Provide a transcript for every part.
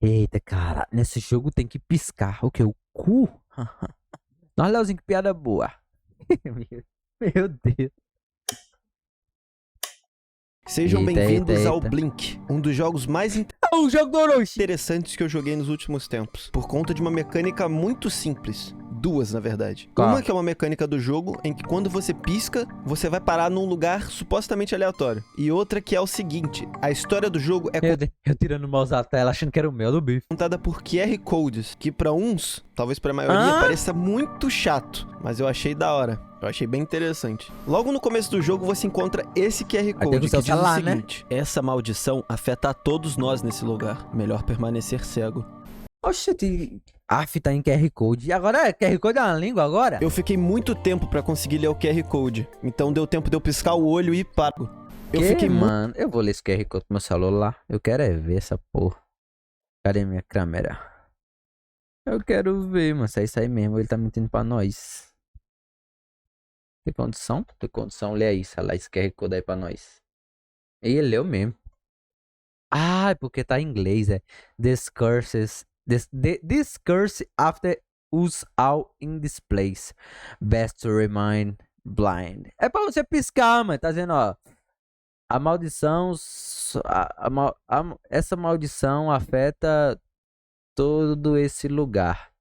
Eita, cara, nesse jogo tem que piscar. O que? O cu? Nossa, Leozinho, que piada boa. Meu meu Deus. Sejam Eita, eita, bem-vindos ao eita. Blink, um dos jogos mais Ah, o jogo do Orochi. interessantes que eu joguei nos últimos tempos, por conta de uma mecânica muito simples. Duas, na verdade. Qual? Uma que é uma mecânica do jogo em que quando você pisca, você vai parar num lugar supostamente aleatório. E outra que é o seguinte, a história do jogo é Eu tirando o mouse da tela achando que era o meu do bife. contada por QR Codes, que pra uns, talvez pra maioria, Ah? pareça muito chato, mas eu achei da hora. Eu achei bem interessante. Logo no começo do jogo você encontra esse QR ter Code que que usar o diz o celular, né? seguinte: essa maldição afeta a todos nós nesse lugar. Melhor permanecer cego. Oxente. Aff, tá em QR Code. E agora é QR Code é uma língua agora? Eu fiquei muito tempo pra conseguir ler o QR Code, então deu tempo de eu piscar o olho e paro. Eu Que, fiquei muito mano? Eu vou ler esse QR Code no meu celular. Eu quero é ver essa porra. Cadê minha câmera? Eu quero ver, mano. Se é isso aí mesmo. Ele tá mentindo pra nós. Tem condição? Tem condição. Lê aí, sei lá, esse QR Code aí pra nós. E ele leu mesmo. Ah, é porque tá em inglês, é. This curses. This curse after us all in this place. Best to remain blind. É pra você piscar, mano. Tá dizendo, ó. A maldição. Essa maldição afeta todo esse lugar.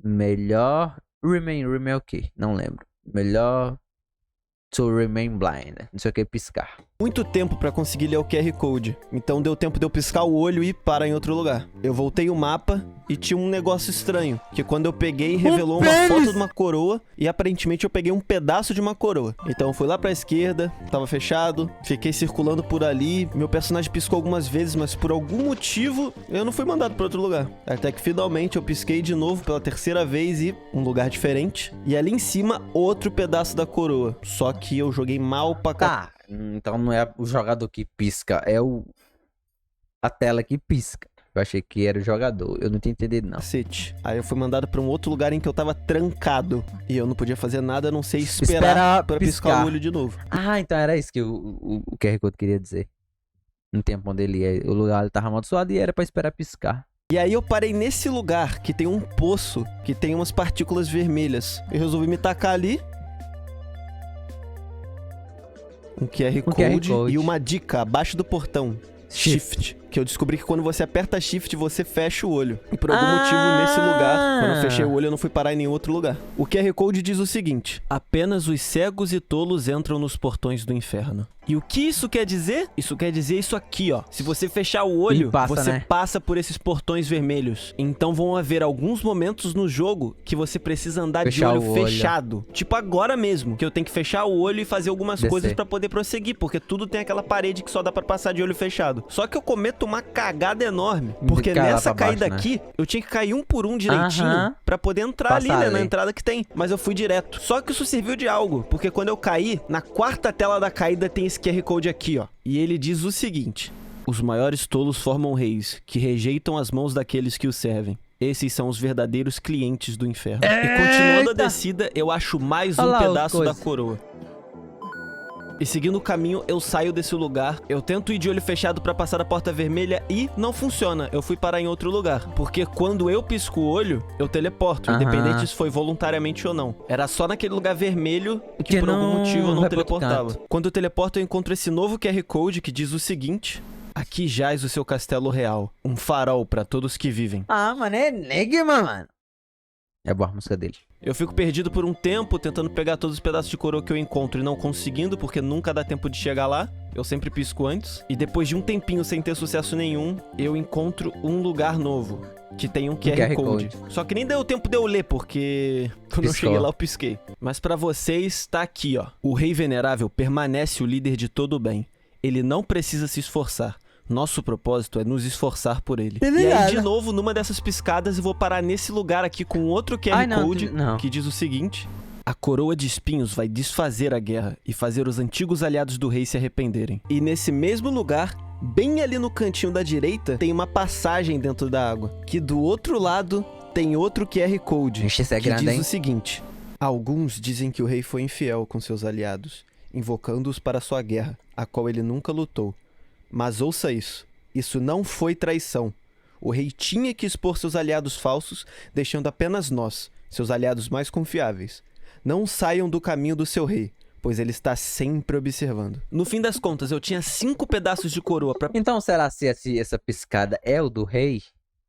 Melhor. Remain o quê? Não lembro. Melhor. To remain blind. Não sei o que, piscar. muito tempo pra conseguir ler o QR Code, então deu tempo de eu piscar o olho e parar em outro lugar. Eu voltei o mapa e tinha um negócio estranho, que quando eu peguei revelou uma foto de uma coroa e aparentemente eu peguei um pedaço de uma coroa. Então eu fui lá pra esquerda, tava fechado, fiquei circulando por ali, meu personagem piscou algumas vezes, mas por algum motivo eu não fui mandado pra outro lugar. Até que finalmente eu pisquei de novo pela terceira vez e um lugar diferente. E ali em cima, outro pedaço da coroa. Só que eu joguei mal pra Tá. Então não é o jogador que pisca, é a tela que pisca. Eu achei que era o jogador. Eu não tinha entendido, não. cacete. Aí eu fui mandado pra um outro lugar em que eu tava trancado. E eu não podia fazer nada a não ser esperar pra piscar o olho de novo. Ah, então era isso que o QR Code queria dizer. No tempo onde ele ia. O lugar ele tava amaldiçoado e era pra esperar piscar. E aí eu parei nesse lugar que tem um poço, que tem umas partículas vermelhas. Eu resolvi me tacar ali. Um QR Code e uma dica abaixo do portão. Shift. Que eu descobri que quando você aperta Shift, você fecha o olho. E por algum motivo, nesse lugar, quando eu fechei o olho, eu não fui parar em nenhum outro lugar. O QR Code diz o seguinte: apenas os cegos e tolos entram nos portões do inferno. E o que isso quer dizer? Isso quer dizer isso aqui, ó. Se você fechar o olho, você passa por esses portões vermelhos. Então vão haver alguns momentos no jogo que você precisa andar de olho fechado. Tipo agora mesmo, que eu tenho que fechar o olho e fazer algumas coisas pra poder prosseguir, porque tudo tem aquela parede que só dá pra passar de olho fechado. Só que eu cometo uma cagada enorme, porque nessa caída aqui, eu tinha que cair um por um direitinho pra poder entrar ali, né, na entrada que tem. Mas eu fui direto. Só que isso serviu de algo, porque quando eu caí, na quarta tela da caída tem esse QR Code aqui, ó. E ele diz o seguinte: os maiores tolos formam reis, que rejeitam as mãos daqueles que os servem. Esses são os verdadeiros clientes do inferno. E continuando a descida, eu acho mais um pedaço da coroa. E seguindo o caminho, eu saio desse lugar. Eu tento ir de olho fechado pra passar a porta vermelha e não funciona. Eu fui parar em outro lugar. Porque quando eu pisco o olho, eu teleporto. Independente se foi voluntariamente ou não. Era só naquele lugar vermelho que por algum motivo eu não teleportava. Quando eu teleporto, eu encontro esse novo QR Code que diz o seguinte: aqui jaz o seu castelo real. Um farol pra todos que vivem. Ah, mano, é Enigma, mano. É boa a música dele. Eu fico perdido por um tempo, tentando pegar todos os pedaços de coroa que eu encontro e não conseguindo, porque nunca dá tempo de chegar lá. Eu sempre pisco antes. E depois de um tempinho sem ter sucesso nenhum, eu encontro um lugar novo, que tem um QR Code. Só que nem deu tempo de eu ler, porque quando eu cheguei lá eu pisquei. Mas pra vocês, tá aqui, ó. O Rei Venerável permanece o líder de todo o bem. Ele não precisa se esforçar. Nosso propósito é nos esforçar por ele. E aí, de novo, numa dessas piscadas, eu vou parar nesse lugar aqui com outro QR Code que diz o seguinte: a coroa de espinhos vai desfazer a guerra e fazer os antigos aliados do rei se arrependerem. E nesse mesmo lugar, bem ali no cantinho da direita, tem uma passagem dentro da água, que do outro lado tem outro QR Code que diz o seguinte: alguns dizem que o rei foi infiel com seus aliados, invocando-os para sua guerra, a qual ele nunca lutou. Mas ouça isso não foi traição. O rei tinha que expor seus aliados falsos, deixando apenas nós, seus aliados mais confiáveis. Não saiam do caminho do seu rei, pois ele está sempre observando. No fim das contas, eu tinha 5 pedaços de coroa pra... Então será se essa piscada é o do rei?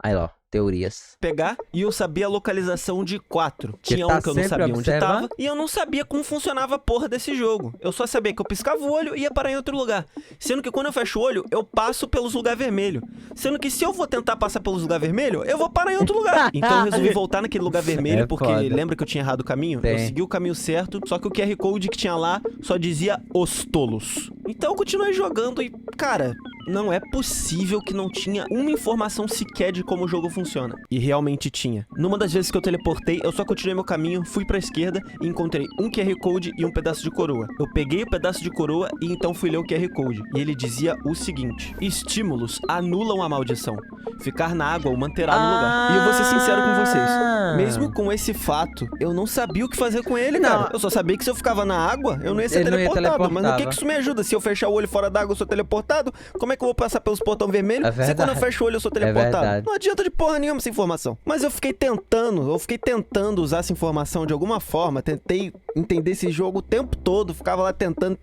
Aí, ó, teorias. Pegar, e eu sabia a localização de 4. Tinha tá um que eu não sabia onde observando. tava, e eu não sabia como funcionava a porra desse jogo. Eu só sabia que eu piscava o olho e ia parar em outro lugar. Sendo que quando eu fecho o olho, eu passo pelos lugares vermelhos. Sendo que se eu vou tentar passar pelos lugares vermelhos, eu vou parar em outro lugar. Então eu resolvi voltar naquele lugar vermelho, porque foda. lembra que eu tinha errado o caminho? Eu segui o caminho certo, só que o QR Code que tinha lá só dizia os tolos. Então eu continuei jogando e, cara, não é possível que não tinha uma informação sequer de como o jogo funciona. E realmente tinha. Numa das vezes que eu teleportei, eu só continuei meu caminho, fui pra esquerda e encontrei um QR Code e um pedaço de coroa. Eu peguei o pedaço de coroa e então fui ler o QR Code. E ele dizia o seguinte: estímulos anulam a maldição. Ficar na água o manterá no lugar. E eu vou ser sincero com vocês. Mesmo com esse fato, eu não sabia o que fazer com ele, cara. Eu só sabia que se eu ficava na água, eu não ia ser teleportado. Mas no que isso me ajuda? Se eu fechar o olho fora d'água, eu sou teleportado? Como é que eu vou passar pelos portão vermelhos? Se quando eu fecho o olho, eu sou teleportado? Não adianta de porra nenhuma essa informação. Mas eu fiquei tentando usar essa informação de alguma forma. Tentei entender esse jogo o tempo todo. Ficava lá tentando.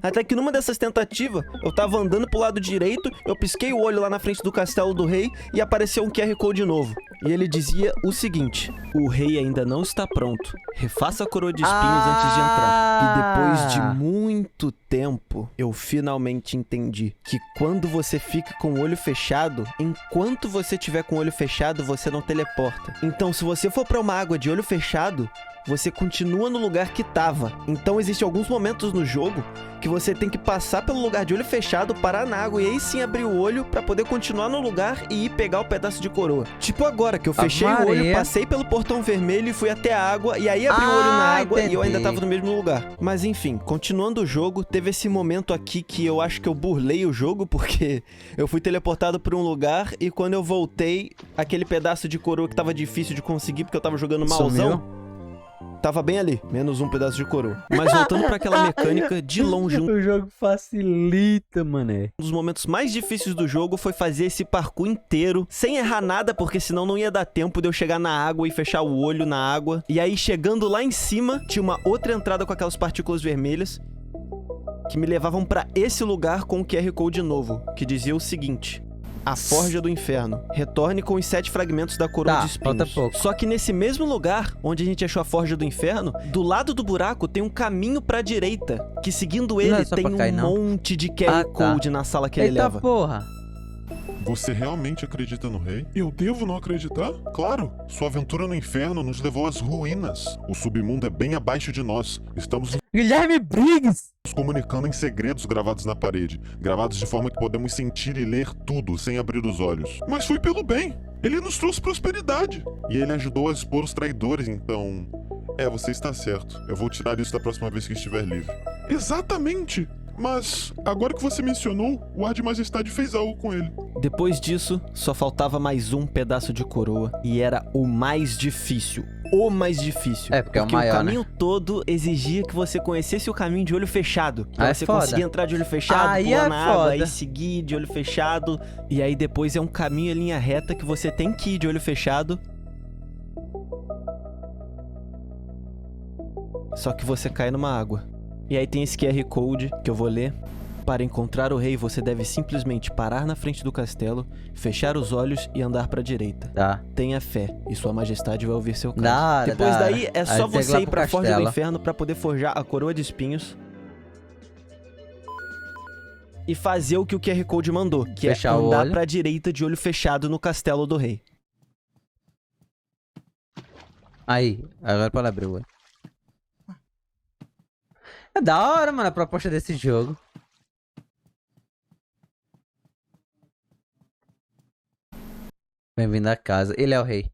Até que numa dessas tentativas, eu tava andando pro lado direito, eu pisquei o olho lá na frente do castelo do rei e apareceu um QR Code novo. E ele dizia o seguinte: o rei ainda não está pronto. Refaça a coroa de espinhos antes de entrar. E depois de muito tempo, eu finalmente entendi que quando você fica com o olho fechado, enquanto você tiver com o olho fechado, você não teleporta. Então, se você for pra uma água de olho fechado, você continua no lugar que tava. Então existem alguns momentos no jogo que você tem que passar pelo lugar de olho fechado, parar na água e aí sim abrir o olho pra poder continuar no lugar e ir pegar o pedaço de coroa. Tipo agora, que eu fechei o olho, passei pelo portão vermelho e fui até a água, e aí abri o olho na água e eu ainda tava no mesmo lugar. Mas enfim, continuando o jogo, teve esse momento aqui que eu acho que eu burlei o jogo, porque eu fui teleportado pra um lugar e quando eu voltei, aquele pedaço de coroa que tava difícil de conseguir porque eu tava jogando malzão, tava bem ali, menos um pedaço de coroa. Mas voltando pra aquela mecânica, de longe... O jogo facilita, mané. Um dos momentos mais difíceis do jogo foi fazer esse parkour inteiro, sem errar nada, porque senão não ia dar tempo de eu chegar na água e fechar o olho na água. E aí, chegando lá em cima, tinha uma outra entrada com aquelas partículas vermelhas, que me levavam pra esse lugar com o QR Code novo, que dizia o seguinte: a Forja do Inferno. Retorne com os 7 fragmentos da coroa de espinhos. Falta pouco. Só que nesse mesmo lugar, onde a gente achou a Forja do Inferno, do lado do buraco tem um caminho pra direita, que seguindo ele tem monte de QR Code na sala que ele leva. Porra! Você realmente acredita no rei? Eu devo não acreditar? Claro! Sua aventura no inferno nos levou às ruínas. O submundo é bem abaixo de nós. Estamos Guilherme Briggs! nos comunicando em segredos gravados na parede. Gravados de forma que podemos sentir e ler tudo sem abrir os olhos. Mas foi pelo bem. Ele nos trouxe prosperidade. E ele ajudou a expor os traidores, então... você está certo. Eu vou tirar isso da próxima vez que estiver livre. Exatamente! Mas, agora que você mencionou, o Ar de Majestade fez algo com ele. Depois disso, só faltava mais um pedaço de coroa. E era o mais difícil. O mais difícil. Porque é o maior, o caminho todo exigia que você conhecesse o caminho de olho fechado. Pra você foda. conseguir entrar de olho fechado, pular na água, aí seguir de olho fechado. E aí depois é um caminho em linha reta que você tem que ir de olho fechado. Só que você cai numa água. E aí tem esse QR Code que eu vou ler. Para encontrar o rei, você deve simplesmente parar na frente do castelo, fechar os olhos e andar pra direita. Tenha fé, e sua majestade vai ouvir seu caso. Depois daí, é só você ir pra Forja do Inferno pra poder forjar a coroa de espinhos. E fazer o que o QR Code mandou, que é andar pra direita de olho fechado no castelo do rei. Aí, agora pode abrir o olho. É da hora, mano, a proposta desse jogo. Bem-vindo à casa. Ele é o rei.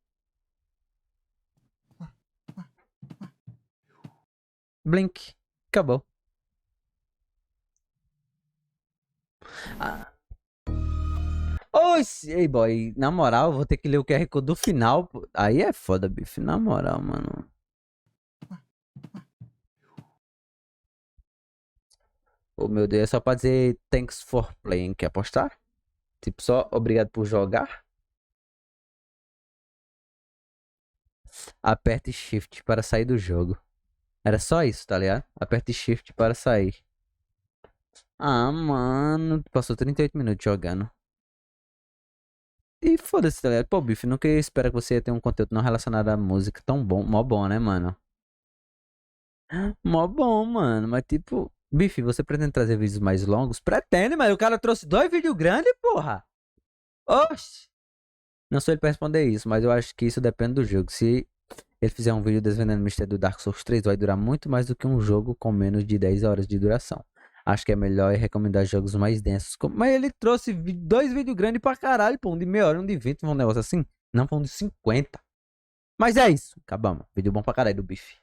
Blink. Acabou. Ei, boy. Na moral, eu vou ter que ler o QR Code do final. Aí é foda, bife. Na moral, mano. Oh, meu Deus, é só pra dizer thanks for playing. Quer apostar? Tipo, só obrigado por jogar? Aperte Shift para sair do jogo. Era só isso, tá ligado? Aperte Shift para sair. Ah, mano. Passou 38 minutos jogando. E foda-se, tá ligado? Pô, Bife, nunca espera que você tenha um conteúdo não relacionado à música tão bom. Mó bom, né, mano? Mó bom, mano. Mas tipo... Bife, você pretende trazer vídeos mais longos? Pretende, mas o cara trouxe 2 vídeos grandes, porra. Oxi. Não sou ele pra responder isso, mas eu acho que isso depende do jogo. Se ele fizer um vídeo desvendando o mistério do Dark Souls 3, vai durar muito mais do que um jogo com menos de 10 horas de duração. Acho que é melhor recomendar jogos mais densos. Mas ele trouxe 2 vídeos grandes pra caralho, pô. Um de meia hora, um de 20, um negócio assim. Não, foi um de 50. Mas é isso. Acabamos. Vídeo bom pra caralho do Bife.